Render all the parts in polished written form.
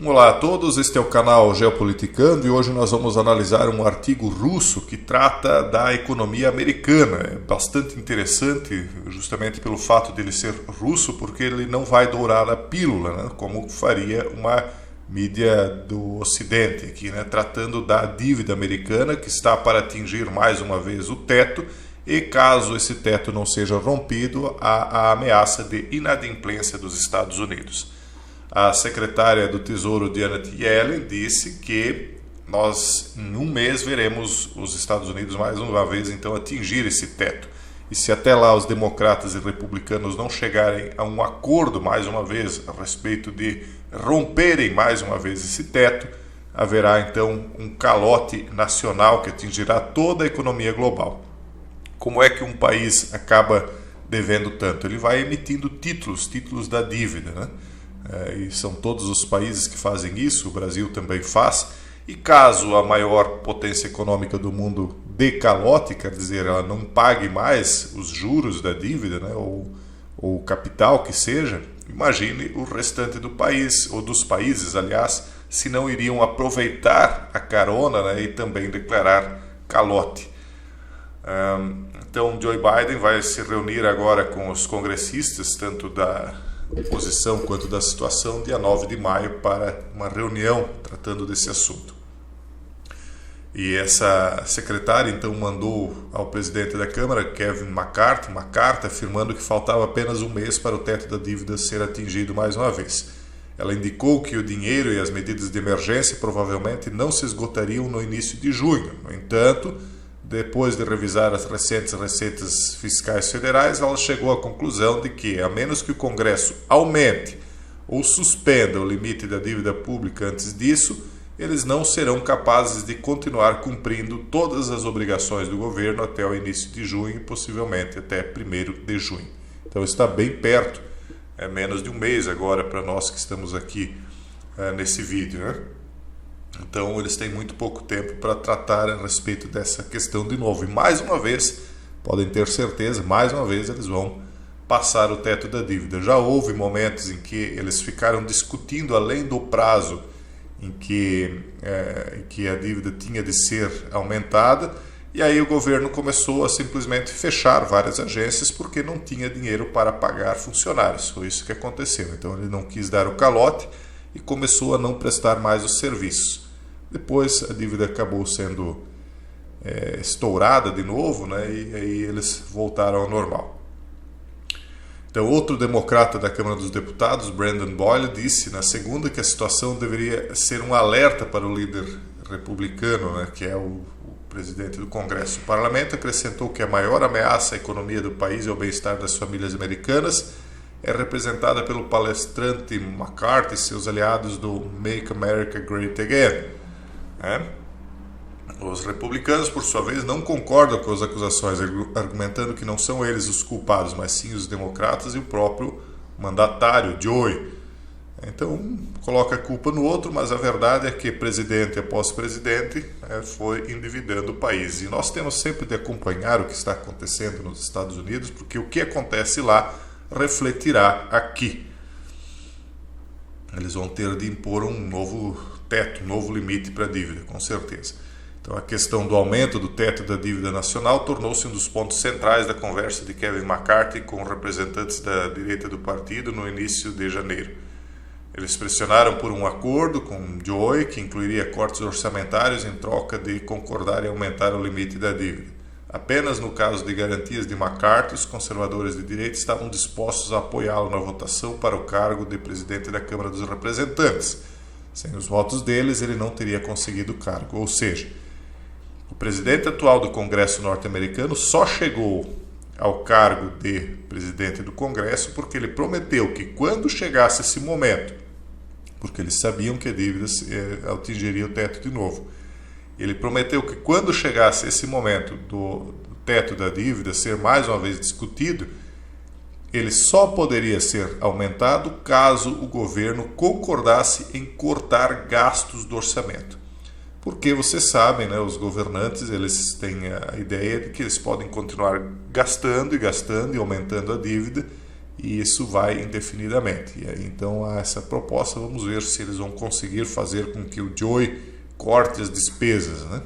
Olá a todos, este é o canal Geopoliticando e hoje nós vamos analisar um artigo russo que trata da economia americana. É bastante interessante justamente pelo fato de ele ser russo, porque ele não vai dourar a pílula, né, como faria uma mídia do Ocidente aqui, né, tratando da dívida americana que está para atingir mais uma vez o teto e caso esse teto não seja rompido, há a ameaça de inadimplência dos Estados Unidos. A secretária do Tesouro, Janet Yellen, disse que nós, em um mês, veremos os Estados Unidos mais uma vez então atingir esse teto. E se até lá os democratas e republicanos não chegarem a um acordo mais uma vez a respeito de romperem mais uma vez esse teto, haverá então um calote nacional que atingirá toda a economia global. Como é que um país acaba devendo tanto? Ele vai emitindo títulos da dívida, né? E são todos os países que fazem isso, o Brasil também faz, e caso a maior potência econômica do mundo dê calote, quer dizer, ela não pague mais os juros da dívida, né, ou o capital que seja, imagine o restante do país, ou dos países, aliás, se não iriam aproveitar a carona, né, e também declarar calote. Então, Joe Biden vai se reunir agora com os congressistas, tanto da oposição quanto da situação, dia 9 de maio, para uma reunião tratando desse assunto. E essa secretária então mandou ao presidente da Câmara, Kevin McCarthy, uma carta afirmando que faltava apenas um mês para o teto da dívida ser atingido mais uma vez. Ela indicou que o dinheiro e as medidas de emergência provavelmente não se esgotariam no início de junho. No entanto, depois de revisar as recentes receitas fiscais federais, ela chegou à conclusão de que, a menos que o Congresso aumente ou suspenda o limite da dívida pública antes disso, eles não serão capazes de continuar cumprindo todas as obrigações do governo até o início de junho e possivelmente até 1º de junho. Então está bem perto, é menos de um mês agora para nós que estamos aqui nesse vídeo, né? Então eles têm muito pouco tempo para tratar a respeito dessa questão de novo. E mais uma vez, podem ter certeza, mais uma vez eles vão passar o teto da dívida. Já houve momentos em que eles ficaram discutindo além do prazo em que a dívida tinha de ser aumentada, e aí o governo começou a simplesmente fechar várias agências porque não tinha dinheiro para pagar funcionários. Foi isso que aconteceu. Então ele não quis dar o calote e começou a não prestar mais os serviços. Depois a dívida acabou sendo estourada de novo, né, e aí eles voltaram ao normal. Então, outro democrata da Câmara dos Deputados, Brandon Boyle, disse na segunda que a situação deveria ser um alerta para o líder republicano, né, que é o presidente do Congresso. O parlamento acrescentou que a maior ameaça à economia do país e ao bem-estar das famílias americanas é representada pelo palestrante McCarthy e seus aliados do Make America Great Again. Os republicanos, por sua vez, não concordam com as acusações, argumentando que não são eles os culpados, mas sim os democratas e o próprio mandatário, Joe. Então, coloca a culpa no outro, mas a verdade é que presidente após presidente foi endividando o país. E nós temos sempre de acompanhar o que está acontecendo nos Estados Unidos, porque o que acontece lá refletirá aqui. Eles vão ter de impor um novo teto, um novo limite para a dívida, com certeza. Então a questão do aumento do teto da dívida nacional tornou-se um dos pontos centrais da conversa de Kevin McCarthy com representantes da direita do partido no início de janeiro. Eles pressionaram por um acordo com Joe, que incluiria cortes orçamentários em troca de concordar em aumentar o limite da dívida. Apenas no caso de garantias de McCarthy, os conservadores de direita estavam dispostos a apoiá-lo na votação para o cargo de presidente da Câmara dos Representantes. Sem os votos deles, ele não teria conseguido o cargo. Ou seja, o presidente atual do Congresso norte-americano só chegou ao cargo de presidente do Congresso porque ele prometeu que quando chegasse esse momento, porque eles sabiam que a dívida atingiria o teto de novo, ele prometeu que quando chegasse esse momento do teto da dívida ser mais uma vez discutido, ele só poderia ser aumentado caso o governo concordasse em cortar gastos do orçamento. Porque vocês sabem, né, os governantes eles têm a ideia de que eles podem continuar gastando e aumentando a dívida e isso vai indefinidamente. E aí, então, há essa proposta, vamos ver se eles vão conseguir fazer com que o Joe corte as despesas, né?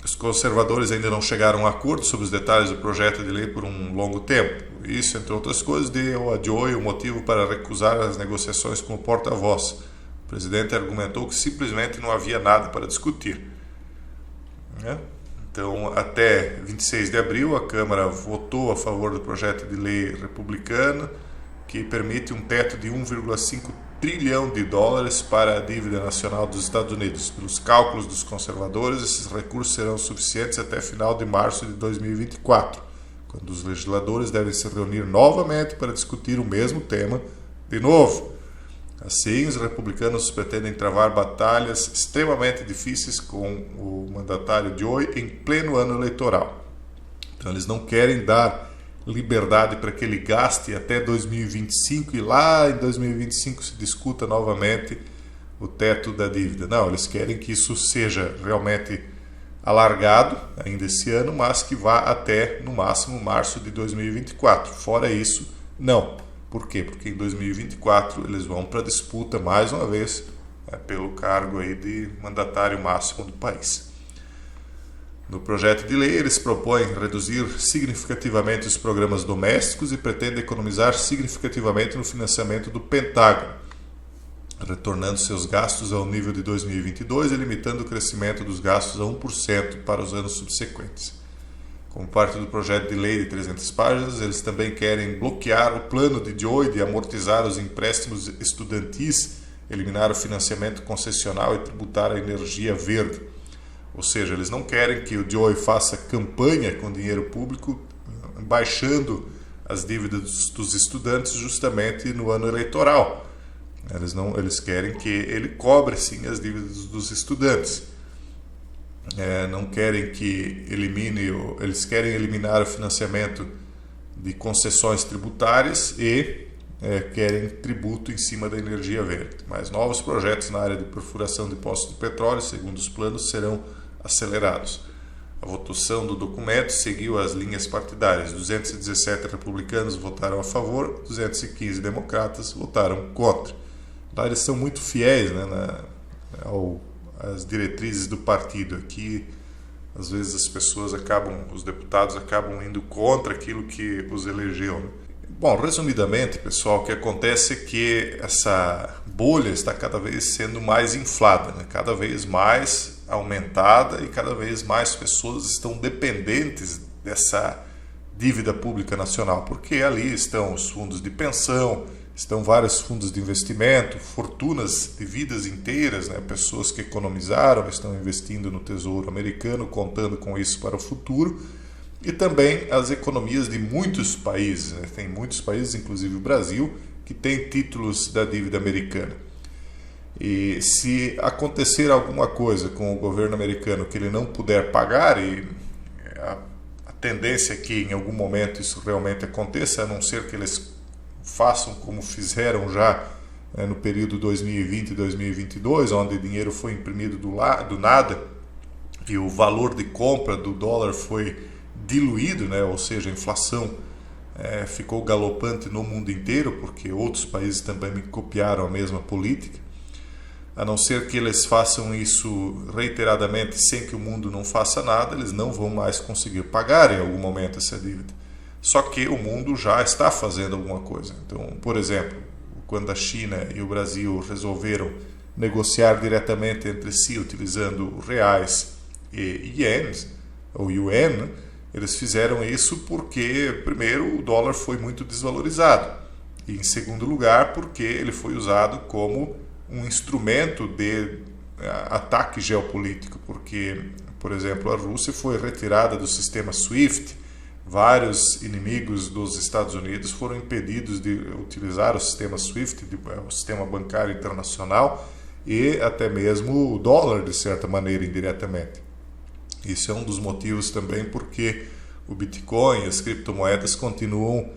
Os conservadores ainda não chegaram a acordo sobre os detalhes do projeto de lei por um longo tempo. Isso, entre outras coisas, deu a Joe o motivo para recusar as negociações com o porta-voz. O presidente argumentou que simplesmente não havia nada para discutir, né? Então, até 26 de abril, a Câmara votou a favor do projeto de lei republicano que permite um teto de 1,5 trilhão de dólares para a dívida nacional dos Estados Unidos. Pelos cálculos dos conservadores, esses recursos serão suficientes até final de março de 2024, quando os legisladores devem se reunir novamente para discutir o mesmo tema de novo. Assim, os republicanos pretendem travar batalhas extremamente difíceis com o mandatário Joe em pleno ano eleitoral. Então, eles não querem dar liberdade para que ele gaste até 2025 e lá em 2025 se discuta novamente o teto da dívida. Não, eles querem que isso seja realmente alargado ainda esse ano, mas que vá até, no máximo, março de 2024. Fora isso, não. Por quê? Porque em 2024 eles vão para a disputa mais uma vez pelo cargo aí de mandatário máximo do país. No projeto de lei, eles propõem reduzir significativamente os programas domésticos e pretendem economizar significativamente no financiamento do Pentágono, retornando seus gastos ao nível de 2022 e limitando o crescimento dos gastos a 1% para os anos subsequentes. Como parte do projeto de lei de 300 páginas, eles também querem bloquear o plano de Joe de amortizar os empréstimos estudantis, eliminar o financiamento concessional e tributar a energia verde. Ou seja, eles não querem que o Joe faça campanha com dinheiro público, baixando as dívidas dos estudantes justamente no ano eleitoral. Eles querem que ele cobre sim as dívidas dos estudantes. Não querem que eles querem eliminar o financiamento de concessões tributárias e querem tributo em cima da energia verde. Mas novos projetos na área de perfuração de poços de petróleo, segundo os planos, serão acelerados. A votação do documento seguiu as linhas partidárias. 217 republicanos votaram a favor, 215 democratas votaram contra. Lá eles são muito fiéis, né, às diretrizes do partido. Aqui, às vezes, os deputados acabam indo contra aquilo que os elegeu, né? Bom, resumidamente, pessoal, o que acontece é que essa bolha está cada vez sendo mais inflada, né? Cada vez mais aumentada e cada vez mais pessoas estão dependentes dessa dívida pública nacional, porque ali estão os fundos de pensão, estão vários fundos de investimento, fortunas de vidas inteiras, né? Pessoas que economizaram, estão investindo no Tesouro Americano, contando com isso para o futuro, e também as economias de muitos países, né? Tem muitos países, inclusive o Brasil, que tem títulos da dívida americana. E se acontecer alguma coisa com o governo americano que ele não puder pagar, e a tendência é que em algum momento isso realmente aconteça, a não ser que eles façam como fizeram já no período 2020 e 2022, onde o dinheiro foi imprimido do nada e o valor de compra do dólar foi diluído, né? Ou seja, a inflação ficou galopante no mundo inteiro, porque outros países também copiaram a mesma política. A não ser que eles façam isso reiteradamente sem que o mundo não faça nada, eles não vão mais conseguir pagar em algum momento essa dívida. Só que o mundo já está fazendo alguma coisa. Então, por exemplo, quando a China e o Brasil resolveram negociar diretamente entre si, utilizando reais e ienes, ou yuan, eles fizeram isso porque, primeiro, o dólar foi muito desvalorizado. E, em segundo lugar, porque ele foi usado como um instrumento de ataque geopolítico, porque, por exemplo, a Rússia foi retirada do sistema SWIFT, vários inimigos dos Estados Unidos foram impedidos de utilizar o sistema SWIFT, o sistema bancário internacional, e até mesmo o dólar, de certa maneira, indiretamente. Isso é um dos motivos também porque o Bitcoin e as criptomoedas continuam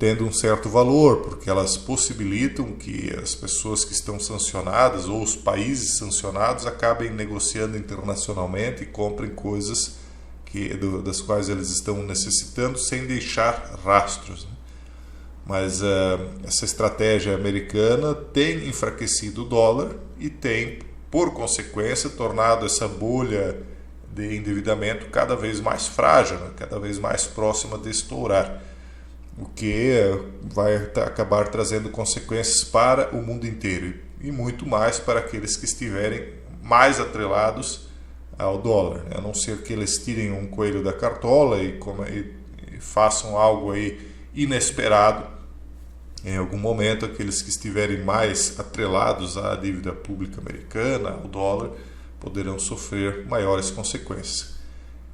tendo um certo valor, porque elas possibilitam que as pessoas que estão sancionadas ou os países sancionados acabem negociando internacionalmente e comprem coisas das quais eles estão necessitando, sem deixar rastros, né? Mas essa estratégia americana tem enfraquecido o dólar e tem, por consequência, tornado essa bolha de endividamento cada vez mais frágil, né? Cada vez mais próxima de estourar, o que vai acabar trazendo consequências para o mundo inteiro e muito mais para aqueles que estiverem mais atrelados ao dólar, né? A não ser que eles tirem um coelho da cartola e façam algo aí inesperado. Em algum momento, aqueles que estiverem mais atrelados à dívida pública americana, ao dólar, poderão sofrer maiores consequências.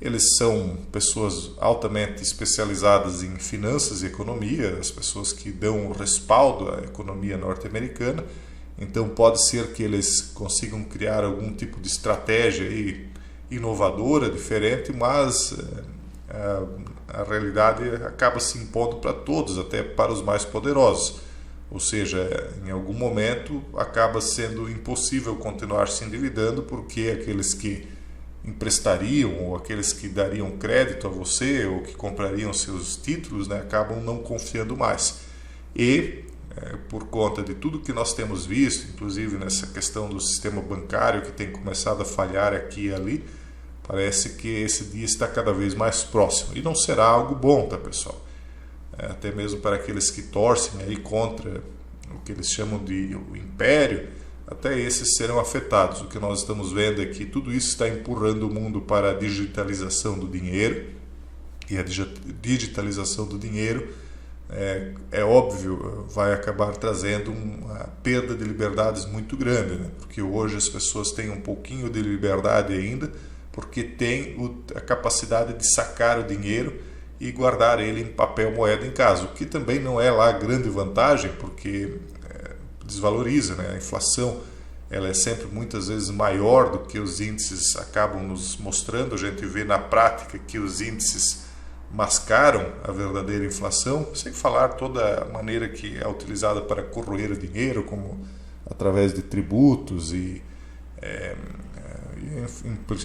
Eles são pessoas altamente especializadas em finanças e economia, as pessoas que dão respaldo à economia norte-americana. Então pode ser que eles consigam criar algum tipo de estratégia aí inovadora, diferente, mas a realidade acaba se impondo para todos, até para os mais poderosos. Ou seja, em algum momento acaba sendo impossível continuar se endividando, porque aqueles que emprestariam ou aqueles que dariam crédito a você ou que comprariam seus títulos, né, acabam não confiando mais. E por conta de tudo que nós temos visto, inclusive nessa questão do sistema bancário que tem começado a falhar aqui e ali, parece que esse dia está cada vez mais próximo. E não será algo bom, tá, pessoal? Até mesmo para aqueles que torcem aí contra o que eles chamam de o império, até esses serão afetados. O que nós estamos vendo é que tudo isso está empurrando o mundo para a digitalização do dinheiro, e a digitalização do dinheiro, é óbvio, vai acabar trazendo uma perda de liberdades muito grande, né? Porque hoje as pessoas têm um pouquinho de liberdade ainda, porque tem a capacidade de sacar o dinheiro e guardar ele em papel moeda em casa, o que também não é lá grande vantagem, porque desvaloriza, né? A inflação ela é sempre muitas vezes maior do que os índices acabam nos mostrando. A gente vê na prática que os índices mascaram a verdadeira inflação, sem falar toda a maneira que é utilizada para corroer o dinheiro, como através de tributos e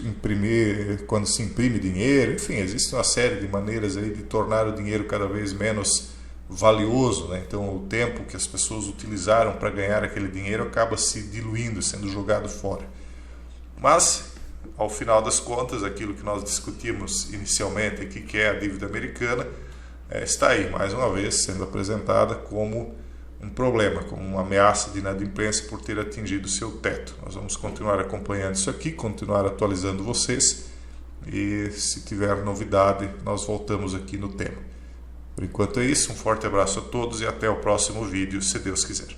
imprimir, quando se imprime dinheiro. Enfim, existe uma série de maneiras aí de tornar o dinheiro cada vez menos valioso, né? Então o tempo que as pessoas utilizaram para ganhar aquele dinheiro acaba se diluindo, sendo jogado fora. Mas ao final das contas, aquilo que nós discutimos inicialmente aqui, que é a dívida americana, está aí mais uma vez sendo apresentada como um problema, como uma ameaça de inadimplência por ter atingido o seu teto. Nós vamos continuar acompanhando isso aqui, continuar atualizando vocês, e se tiver novidade nós voltamos aqui no tema. Por enquanto é isso, um forte abraço a todos e até o próximo vídeo, se Deus quiser.